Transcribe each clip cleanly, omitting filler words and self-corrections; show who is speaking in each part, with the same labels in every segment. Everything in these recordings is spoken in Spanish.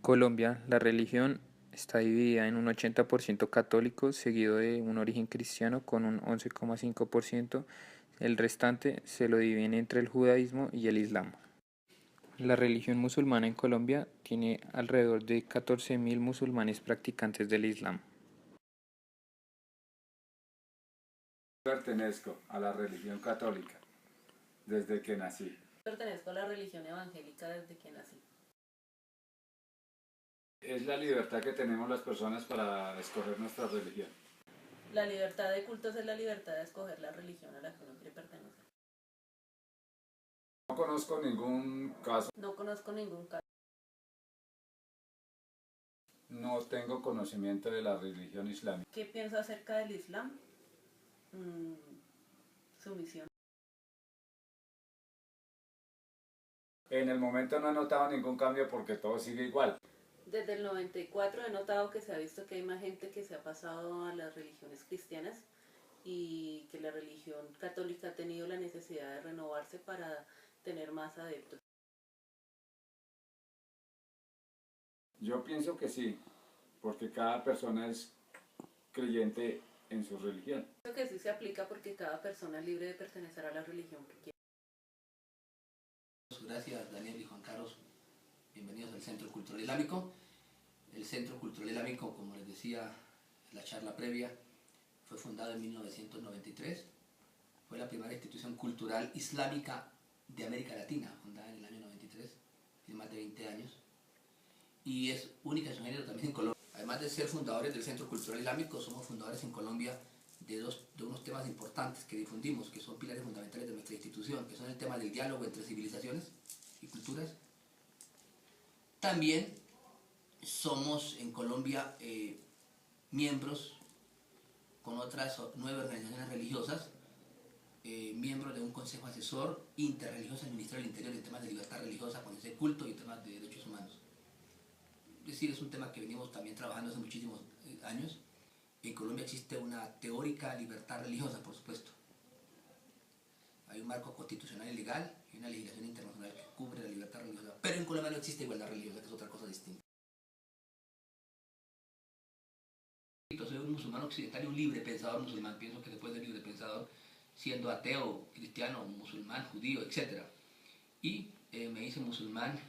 Speaker 1: Colombia, la religión está dividida en un 80% católico, seguido de un origen cristiano con un 11,5%. El restante se lo dividen entre el judaísmo y el islam. La religión musulmana en Colombia tiene alrededor de 14.000 musulmanes practicantes del islam.
Speaker 2: Pertenezco a la religión católica desde que nací.
Speaker 3: Pertenezco a la religión evangélica desde que nací.
Speaker 2: Es la libertad que tenemos las personas para escoger nuestra religión.
Speaker 3: La libertad de cultos es la libertad de escoger la religión a la que uno quiere pertenecer.
Speaker 2: No conozco ningún caso.
Speaker 3: No conozco ningún caso.
Speaker 2: No tengo conocimiento de la religión islámica.
Speaker 3: ¿Qué pienso acerca del Islam? Sumisión.
Speaker 2: En el momento no he notado ningún cambio porque todo sigue igual.
Speaker 3: Desde el 94 he notado que se ha visto que hay más gente que se ha pasado a las religiones cristianas y que la religión católica ha tenido la necesidad de renovarse para tener más adeptos.
Speaker 2: Yo pienso que sí, porque cada persona es creyente en su religión.
Speaker 3: Creo que sí se aplica porque cada persona es libre de pertenecer a la religión que quiera.
Speaker 4: Gracias Daniel y Juan Carlos, bienvenidos al Centro Cultural Islámico. El Centro Cultural Islámico, como les decía en la charla previa, fue fundado en 1993. Fue la primera institución cultural islámica de América Latina, fundada en el año 93, tiene más de 20 años. Y es única en su género también en Colombia. Además de ser fundadores del Centro Cultural Islámico, somos fundadores en Colombia de unos temas importantes que difundimos, que son pilares fundamentales de nuestra institución, que son el tema del diálogo entre civilizaciones y culturas. También somos en Colombia miembros con otras 9 organizaciones religiosas, miembros de un consejo asesor interreligioso del Ministerio del Interior en temas de libertad religiosa, con ese culto y temas de derechos humanos. Es decir, es un tema que venimos también trabajando hace muchísimos años. En Colombia existe una teórica libertad religiosa, por supuesto. Hay un marco constitucional y legal y una legislación internacional que cubre la libertad religiosa. Pero en Colombia no existe igualdad religiosa, que es otra cosa distinta. Soy un musulmán occidental y un libre pensador musulmán. Pienso que se puede ser libre pensador siendo ateo, cristiano, musulmán, judío, etc. Y me hice musulmán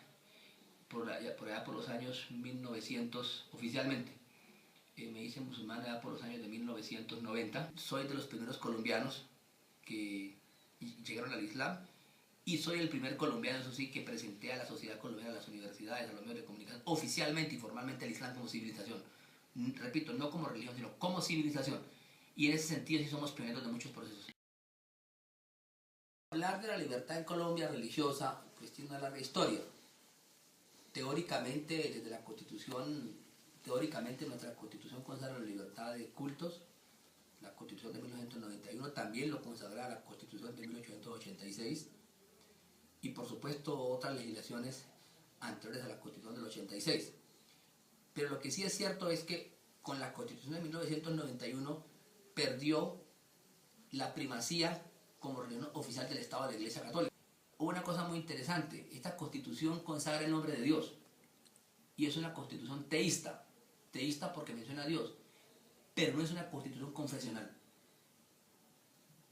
Speaker 4: por allá por los años 1900, oficialmente. Me hice musulmán allá por los años de 1990. Soy de los primeros colombianos que llegaron al Islam y soy el primer colombiano, eso sí, que presenté a la sociedad colombiana, a las universidades, a los medios de comunicación, oficialmente y formalmente el Islam como civilización. Repito, no como religión, sino como civilización. Y en ese sentido sí somos pioneros de muchos procesos. Hablar de la libertad en Colombia religiosa pues tiene una larga historia. Teóricamente, desde la Constitución, nuestra Constitución consagra la libertad de cultos. La Constitución de 1991 también lo consagra la Constitución de 1886 y por supuesto otras legislaciones anteriores a la Constitución del 86. Pero lo que sí es cierto es que con la Constitución de 1991 perdió la primacía como religión oficial del Estado de la Iglesia Católica. Hubo una cosa muy interesante, esta Constitución consagra el nombre de Dios y es una Constitución teísta porque menciona a Dios, pero no es una Constitución confesional.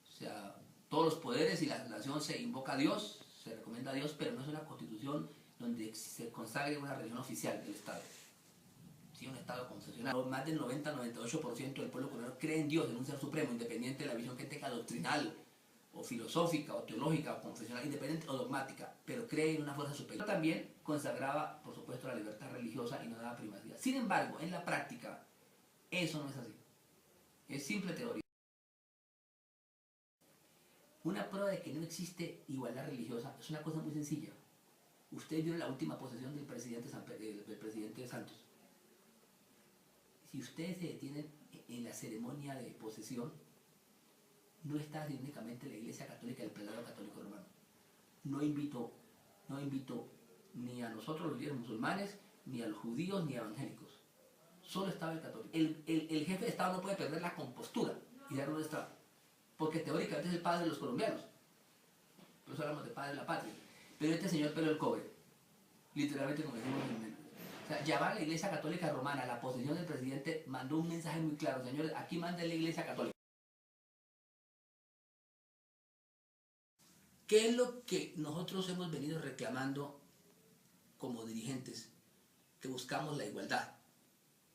Speaker 4: O sea, todos los poderes y la nación se invoca a Dios, se recomienda a Dios, pero no es una Constitución donde se consagre una religión oficial del Estado. Sí, un Estado confesional. Más del 90-98% del pueblo colombiano cree en Dios, en un ser supremo, independiente de la visión que tenga doctrinal, o filosófica, o teológica, o confesional, independiente o dogmática, pero cree en una fuerza superior. También consagraba, por supuesto, la libertad religiosa y no daba primacía. Sin embargo, en la práctica, eso no es así. Es simple teoría. Una prueba de que no existe igualdad religiosa es una cosa muy sencilla. Ustedes vieron la última posesión del presidente Santos. Si ustedes se detienen en la ceremonia de posesión, no está únicamente la Iglesia Católica y el prelado católico romano. No invitó ni a nosotros los líderes musulmanes, ni a los judíos, ni a evangélicos. Solo estaba el católico. El jefe de Estado no puede perder la compostura y dar un Estado, porque teóricamente es el padre de los colombianos. Por eso hablamos de padre de la patria. Pero este señor peló el cobre, literalmente como decimos O sea, llamar a la Iglesia Católica Romana a la posesión del presidente mandó un mensaje muy claro, señores, aquí manda la Iglesia Católica. ¿Qué es lo que nosotros hemos venido reclamando como dirigentes? Que buscamos la igualdad.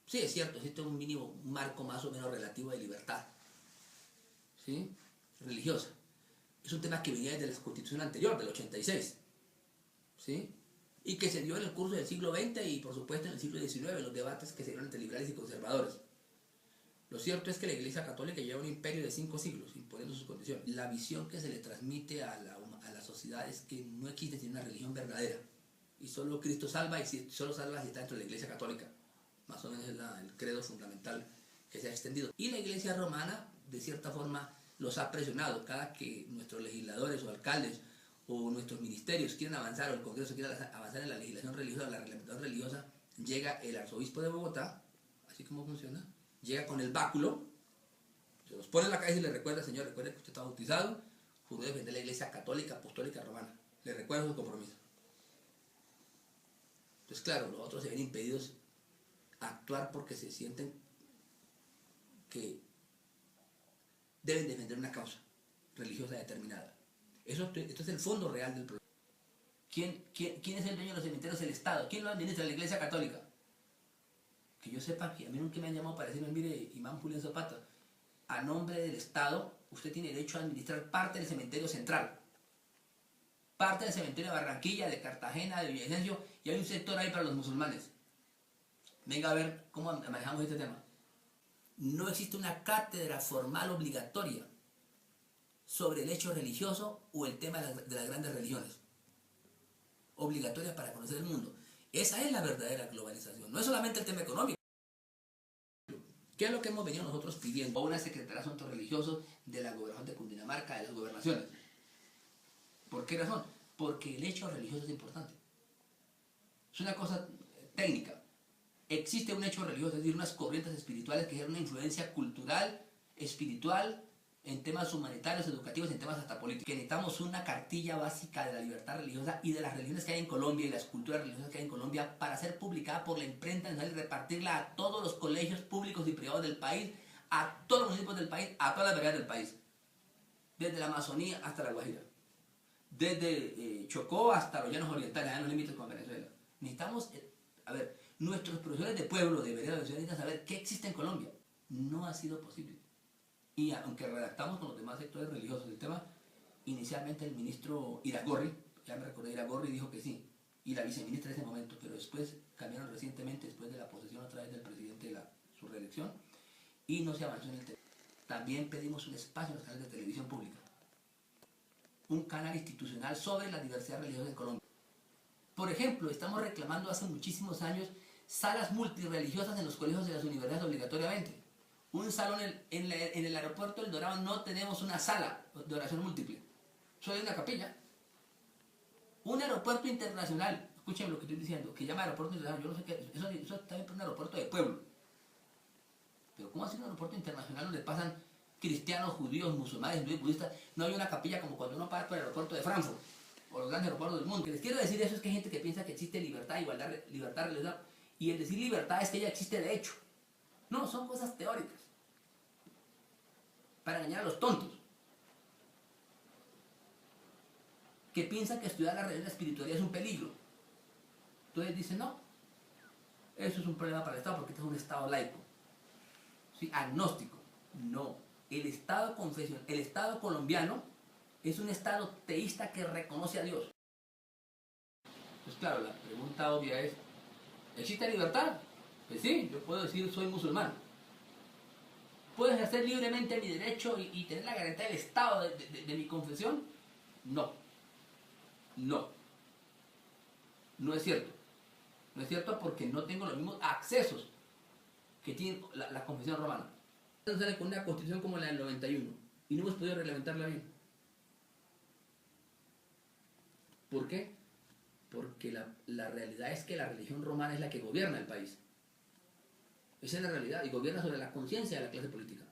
Speaker 4: Sí, es cierto, existe un mínimo, un marco más o menos relativo de libertad, ¿sí? Religiosa. Es un tema que venía desde la Constitución anterior, del 86, ¿sí? Y que se dio en el curso del siglo XX y por supuesto en el siglo XIX, los debates que se dieron entre liberales y conservadores. Lo cierto es que la Iglesia Católica lleva un imperio de 5 siglos imponiendo sus condiciones. La visión que se le transmite a la sociedad es que no existe una religión verdadera y solo Cristo salva, y solo salva si está dentro de la Iglesia Católica. Más o menos es el credo fundamental que se ha extendido. Y la Iglesia Romana, de cierta forma, los ha presionado. Cada que nuestros legisladores o alcaldes o nuestros ministerios quieren avanzar, o el Congreso quiere avanzar en la legislación religiosa o la reglamentación religiosa, llega el arzobispo de Bogotá, así como funciona, llega con el báculo, se los pone en la cabeza y le recuerda: señor, recuerde que usted está bautizado, juró defender la Iglesia Católica, Apostólica, Romana. Le recuerdo su compromiso. Entonces, claro, los otros se ven impedidos a actuar porque se sienten que deben defender una causa religiosa determinada. Esto es el fondo real del problema. ¿Quién es el dueño de los cementerios? El Estado. ¿Quién lo administra? La Iglesia Católica. Que yo sepa, que a mí nunca me han llamado para decirme: mire, Imán Julián Zapata, a nombre del Estado, usted tiene derecho a administrar parte del cementerio central, parte del cementerio de Barranquilla, de Cartagena, de Villavicencio, y hay un sector ahí para los musulmanes. Venga a ver cómo manejamos este tema. No existe una cátedra formal obligatoria sobre el hecho religioso o el tema de las grandes religiones, obligatoria para conocer el mundo. Esa es la verdadera globalización, no es solamente el tema económico. ¿Qué es lo que hemos venido nosotros pidiendo? A una Secretaría de Asuntos Religiosos de la Gobernación de Cundinamarca, de las gobernaciones. ¿Por qué razón? Porque el hecho religioso es importante. Es una cosa técnica. Existe un hecho religioso, es decir, unas corrientes espirituales que ejercen una influencia cultural, espiritual, en temas humanitarios, educativos, en temas hasta políticos. Que necesitamos una cartilla básica de la libertad religiosa y de las religiones que hay en Colombia y las culturas religiosas que hay en Colombia para ser publicada por la imprenta y repartirla a todos los colegios públicos y privados del país, a todos los municipios del país, a todas las veredas del país. Desde la Amazonía hasta la Guajira. Desde Chocó hasta los llanos orientales, allá en los límites con Venezuela. Necesitamos, nuestros profesores de pueblo, de vereda, de ciudad, necesitan saber qué existe en Colombia. No ha sido posible. Y aunque redactamos con los demás sectores religiosos el tema, inicialmente el ministro Iragorri, ya me recordé, Iragorri dijo que sí, y la viceministra en ese momento, pero después cambiaron recientemente, después de la posesión otra vez del presidente de su reelección, y no se avanzó en el tema. También pedimos un espacio en los canales de televisión pública, un canal institucional sobre la diversidad religiosa en Colombia. Por ejemplo, estamos reclamando hace muchísimos años salas multirreligiosas en los colegios de las universidades obligatoriamente. Un salón en el aeropuerto del Dorado no tenemos una sala de oración múltiple, solo hay una capilla. Un aeropuerto internacional, escuchen lo que estoy diciendo, que llama aeropuerto internacional, yo no sé qué, eso también es un aeropuerto de pueblo. Pero ¿cómo hace un aeropuerto internacional donde pasan cristianos, judíos, musulmanes, hindúes, budistas? No hay una capilla como cuando uno pasa por el aeropuerto de Frankfurt o los grandes aeropuertos del mundo. Lo que les quiero decir eso es que hay gente que piensa que existe libertad, igualdad, libertad religiosa, y el decir libertad es que ella existe de hecho. No, son cosas teóricas para engañar a los tontos que piensan que estudiar la religión y la espiritualidad es un peligro. Entonces dicen: no, eso es un problema para el Estado porque este es un Estado laico, ¿sí? Agnóstico. No, el Estado colombiano es un Estado teísta que reconoce a Dios. Pues claro, la pregunta obvia es: ¿existe libertad? Pues sí, yo puedo decir soy musulmán. ¿Puedo ejercer libremente mi derecho y tener la garantía del Estado de mi confesión? No. No. No es cierto. No es cierto porque no tengo los mismos accesos que tiene la confesión romana. Entonces sale con una constitución como la del 91 y no hemos podido reglamentarla bien. ¿Por qué? Porque la realidad es que la religión romana es la que gobierna el país. Esa es la realidad, y gobierna sobre la conciencia de la clase política.